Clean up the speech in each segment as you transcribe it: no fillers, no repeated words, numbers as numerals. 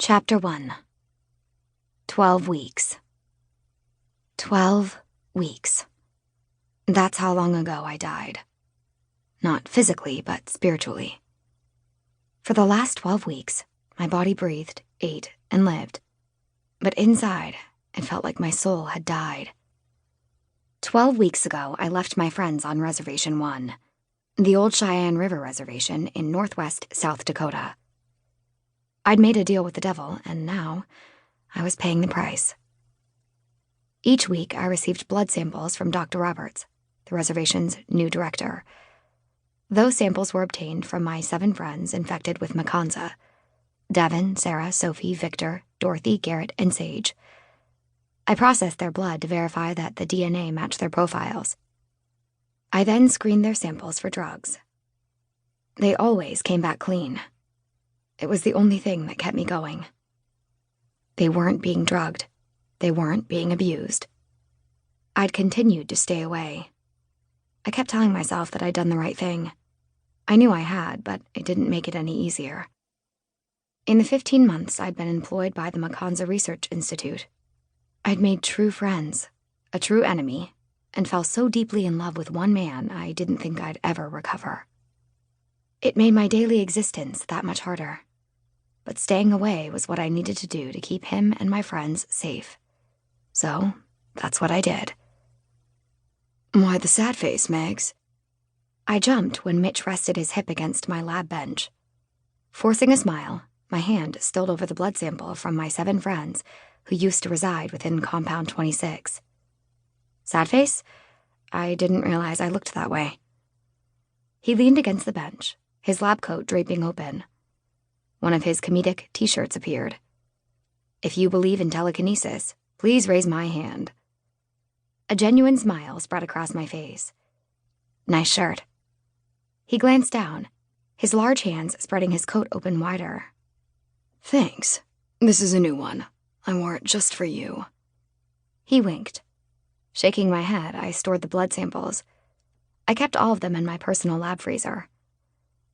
Chapter 1. 12 weeks. 12 weeks. That's how long ago I died. Not physically, but spiritually. For the last 12 weeks, my body breathed, ate, and lived. But inside, it felt like my soul had died. 12 weeks ago, I left my friends on Reservation 1, the old Cheyenne River Reservation in northwest South Dakota. I'd made a deal with the devil, and now I was paying the price. Each week, I received blood samples from Dr. Roberts, the reservation's new director. Those samples were obtained from my 7 friends infected with Meghan: Davin, Sarah, Sophie, Victor, Dorothy, Garrett, and Sage. I processed their blood to verify that the DNA matched their profiles. I then screened their samples for drugs. They always came back clean. It was the only thing that kept me going. They weren't being drugged. They weren't being abused. I'd continued to stay away. I kept telling myself that I'd done the right thing. I knew I had, but it didn't make it any easier. In the 15 months I'd been employed by the Meghan Research Institute, I'd made true friends, a true enemy, and fell so deeply in love with one man I didn't think I'd ever recover. It made my daily existence that much harder. But staying away was what I needed to do to keep him and my friends safe. So, that's what I did. "Why the sad face, Megs?" I jumped when Mitch rested his hip against my lab bench. Forcing a smile, my hand stilled over the blood sample from my 7 friends who used to reside within Compound 26. Sad face? I didn't realize I looked that way. He leaned against the bench, his lab coat draping open. One of his comedic t-shirts appeared. "If you believe in telekinesis, please raise my hand." A genuine smile spread across my face. "Nice shirt." He glanced down, his large hands spreading his coat open wider. "Thanks. This is a new one. I wore it just for you." He winked. Shaking my head, I stored the blood samples. I kept all of them in my personal lab freezer.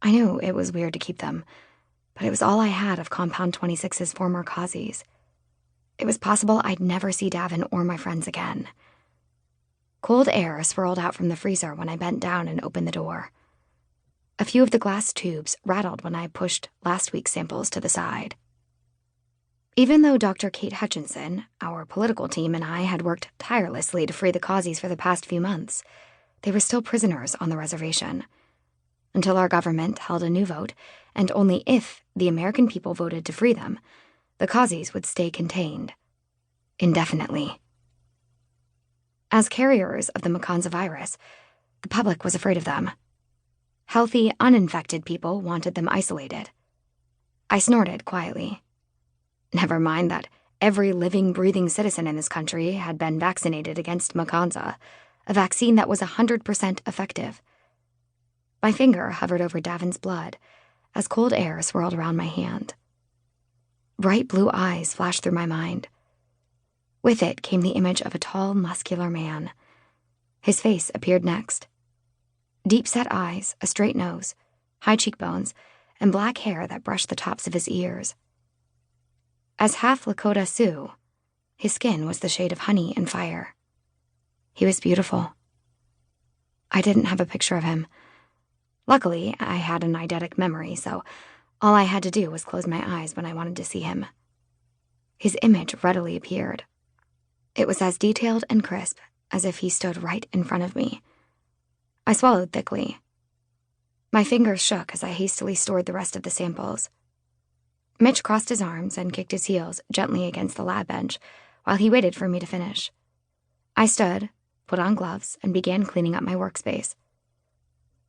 I knew it was weird to keep them, but it was all I had of Compound 26's former Kazzies. It was possible I'd never see Davin or my friends again. Cold air swirled out from the freezer when I bent down and opened the door. A few of the glass tubes rattled when I pushed last week's samples to the side. Even though Dr. Kate Hutchinson, our political team, and I had worked tirelessly to free the Kazzies for the past few months, they were still prisoners on the reservation. Until our government held a new vote, and only if the American people voted to free them, the Kazzies would stay contained. Indefinitely. As carriers of the Meghan virus, the public was afraid of them. Healthy, uninfected people wanted them isolated. I snorted quietly. Never mind that every living, breathing citizen in this country had been vaccinated against Meghan, a vaccine that was 100% effective. My finger hovered over Davin's blood as cold air swirled around my hand. Bright blue eyes flashed through my mind. With it came the image of a tall, muscular man. His face appeared next. Deep-set eyes, a straight nose, high cheekbones, and black hair that brushed the tops of his ears. As half Lakota Sioux, his skin was the shade of honey and fire. He was beautiful. I didn't have a picture of him. Luckily, I had an eidetic memory, so all I had to do was close my eyes when I wanted to see him. His image readily appeared. It was as detailed and crisp as if he stood right in front of me. I swallowed thickly. My fingers shook as I hastily stored the rest of the samples. Mitch crossed his arms and kicked his heels gently against the lab bench while he waited for me to finish. I stood, put on gloves, and began cleaning up my workspace.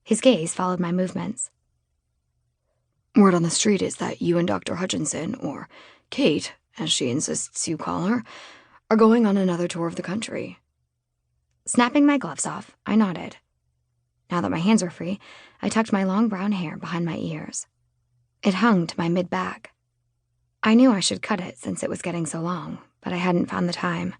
His gaze followed my movements. "Word on the street is that you and Dr. Hutchinson, or Kate, as she insists you call her, are going on another tour of the country." Snapping my gloves off, I nodded. Now that my hands were free, I tucked my long brown hair behind my ears. It hung to my mid-back. I knew I should cut it since it was getting so long, but I hadn't found the time.